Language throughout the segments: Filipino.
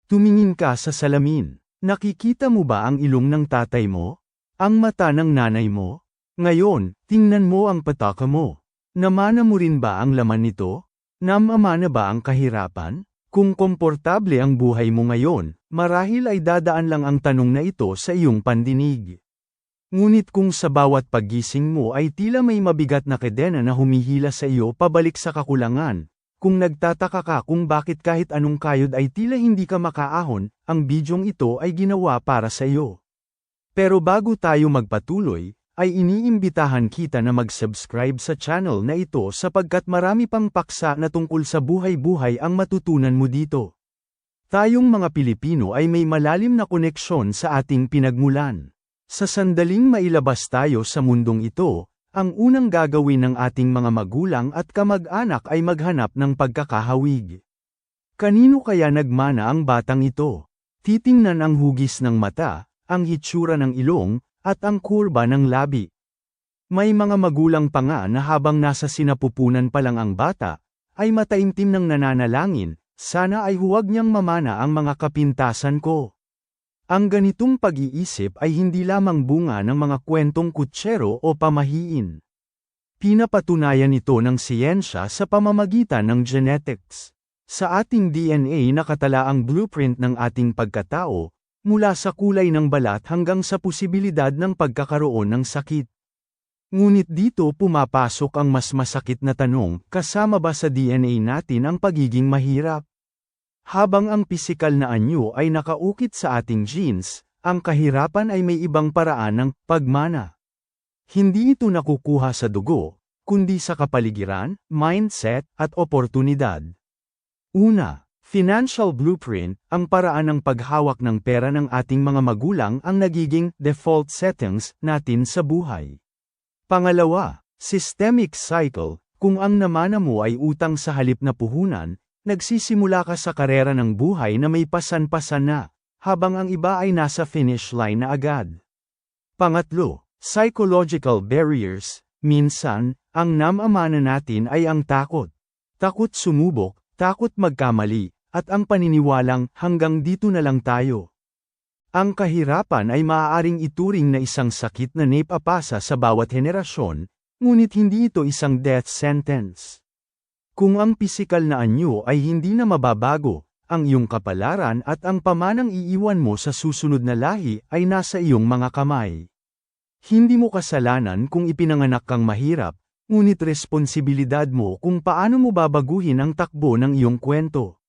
Tumingin ka sa salamin. Nakikita mo ba ang ilong ng tatay mo? Ang mata ng nanay mo? Ngayon, tingnan mo ang pataka mo. Namana mo rin ba ang laman nito? Namamana ba ang kahirapan? Kung komportable ang buhay mo ngayon, marahil ay dadaan lang ang tanong na ito sa iyong pandinig. Ngunit kung sa bawat paggising mo ay tila may mabigat na kadena na humihila sa iyo pabalik sa kakulangan, kung nagtataka ka kung bakit kahit anong kayod ay tila hindi ka makaahon, ang bidyong ito ay ginawa para sa iyo. Pero bago tayo magpatuloy, ay iniimbitahan kita na mag-subscribe sa channel na ito sapagkat marami pang paksa na tungkol sa buhay-buhay ang matutunan mo dito. Tayong mga Pilipino ay may malalim na koneksyon sa ating pinagmulan. Sa sandaling mailabas tayo sa mundong ito, ang unang gagawin ng ating mga magulang at kamag-anak ay maghanap ng pagkakahawig. Kanino kaya nagmana ang batang ito? Titingnan ang hugis ng mata, ang hitsura ng ilong, at ang kurba ng labi. May mga magulang pa nga na habang nasa sinapupunan pa lang ang bata, ay mataimtim ng nananalangin, sana ay huwag niyang mamana ang mga kapintasan ko. Ang ganitong pag-iisip ay hindi lamang bunga ng mga kwentong kutsero o pamahiin. Pinapatunayan ito ng siyensya sa pamamagitan ng genetics. Sa ating DNA nakatala ang blueprint ng ating pagkatao, mula sa kulay ng balat hanggang sa posibilidad ng pagkakaroon ng sakit. Ngunit dito pumapasok ang mas masakit na tanong, kasama ba sa DNA natin ang pagiging mahirap? Habang ang pisikal na anyo ay nakaukit sa ating genes, ang kahirapan ay may ibang paraan ng pagmana. Hindi ito nakukuha sa dugo, kundi sa kapaligiran, mindset, at oportunidad. Una, financial blueprint, ang paraan ng paghawak ng pera ng ating mga magulang ang nagiging default settings natin sa buhay. Pangalawa, systemic cycle, kung ang namana mo ay utang sa halip na puhunan, nagsisimula ka sa karera ng buhay na may pasan-pasan na, habang ang iba ay nasa finish line na agad. Pangatlo, psychological barriers, minsan, ang namamana natin ay ang takot. Takot sumubok, takot magkamali, at ang paniniwalang hanggang dito na lang tayo. Ang kahirapan ay maaaring ituring na isang sakit na naipapasa sa bawat henerasyon, ngunit hindi ito isang death sentence. Kung ang pisikal na anyo ay hindi na mababago, ang iyong kapalaran at ang pamanang iiwan mo sa susunod na lahi ay nasa iyong mga kamay. Hindi mo kasalanan kung ipinanganak kang mahirap, ngunit responsibilidad mo kung paano mo babaguhin ang takbo ng iyong kwento.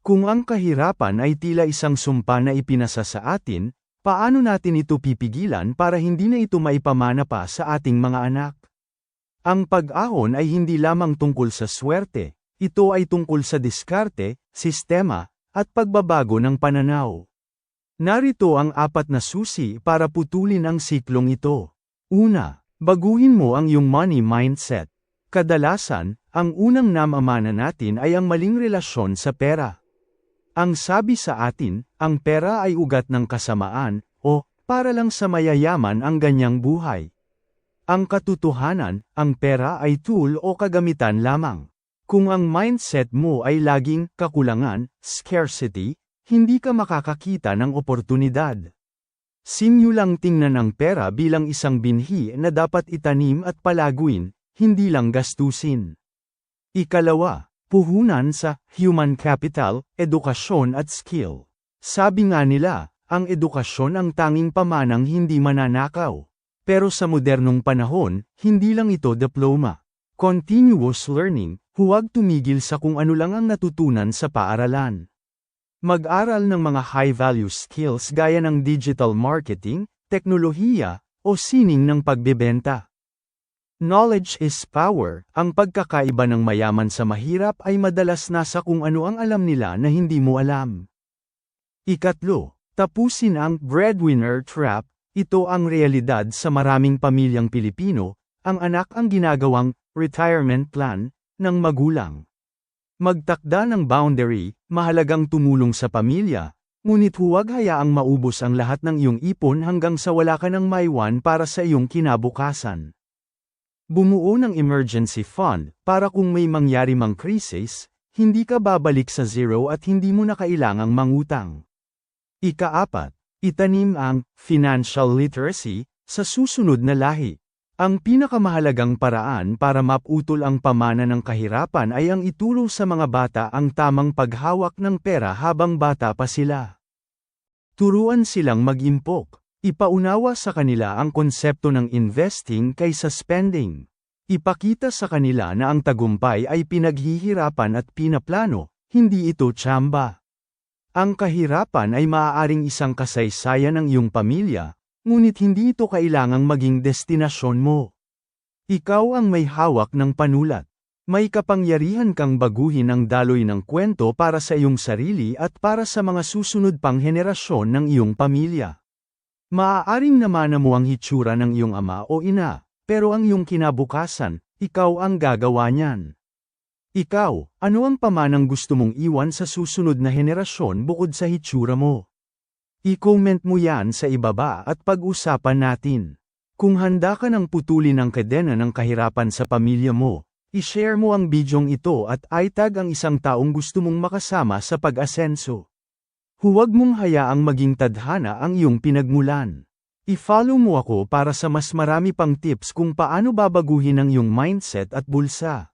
Kung ang kahirapan ay tila isang sumpa na ipinasa sa atin, paano natin ito pipigilan para hindi na ito maipamana pa sa ating mga anak? Ang pag-ahon ay hindi lamang tungkol sa swerte, ito ay tungkol sa diskarte, sistema, at pagbabago ng pananaw. Narito ang 4 na susi para putulin ang siklong ito. Una, baguhin mo ang iyong money mindset. Kadalasan, ang unang namamana natin ay ang maling relasyon sa pera. Ang sabi sa atin, ang pera ay ugat ng kasamaan, o, para lang sa mayayaman ang ganyang buhay. Ang katotohanan, ang pera ay tool o kagamitan lamang. Kung ang mindset mo ay laging kakulangan, scarcity, hindi ka makakakita ng oportunidad. Sinyo lang tingnan ang pera bilang isang binhi na dapat itanim at palaguin, hindi lang gastusin. Ikalawa, puhunan sa human capital, edukasyon at skill. Sabi nga nila, ang edukasyon ang tanging pamanang hindi mananakaw. Pero sa modernong panahon, hindi lang ito diploma. Continuous learning, huwag tumigil sa kung ano lang ang natutunan sa paaralan. Mag-aral ng mga high-value skills gaya ng digital marketing, teknolohiya, o sining ng pagbebenta. Knowledge is power, ang pagkakaiba ng mayaman sa mahirap ay madalas nasa kung ano ang alam nila na hindi mo alam. Ikatlo, tapusin ang breadwinner trap. Ito ang realidad sa maraming pamilyang Pilipino, ang anak ang ginagawang retirement plan ng magulang. Magtakda ng boundary, mahalagang tumulong sa pamilya, ngunit huwag hayaang maubos ang lahat ng iyong ipon hanggang sa wala ka ng maiwan para sa iyong kinabukasan. Bumuo ng emergency fund para kung may mangyari mang krisis, hindi ka babalik sa zero at hindi mo na kailangang mangutang. Ika-4, itanim ang financial literacy sa susunod na lahi. Ang pinakamahalagang paraan para maputol ang pamana ng kahirapan ay ang ituro sa mga bata ang tamang paghawak ng pera habang bata pa sila. Turuan silang mag-impok. Ipaunawa sa kanila ang konsepto ng investing kaysa spending. Ipakita sa kanila na ang tagumpay ay pinaghihirapan at pinaplano, hindi ito tsamba. Ang kahirapan ay maaaring isang kasaysayan ng iyong pamilya, ngunit hindi ito kailangang maging destinasyon mo. Ikaw ang may hawak ng panulat. May kapangyarihan kang baguhin ang daloy ng kwento para sa iyong sarili at para sa mga susunod pang henerasyon ng iyong pamilya. Maaaring namana mo ang hitsura ng iyong ama o ina, pero ang iyong kinabukasan, ikaw ang gagawa niyan. Ikaw, ano ang pamanang gusto mong iwan sa susunod na henerasyon bukod sa hitsura mo? I-comment mo yan sa ibaba at pag-usapan natin. Kung handa ka ng putulin ang kadena ng kahirapan sa pamilya mo, i-share mo ang bidyong ito at itag ang isang taong gusto mong makasama sa pag-asenso. Huwag mong hayaang maging tadhana ang iyong pinagmulan. I-follow mo ako para sa mas marami pang tips kung paano babaguhin ang iyong mindset at bulsa.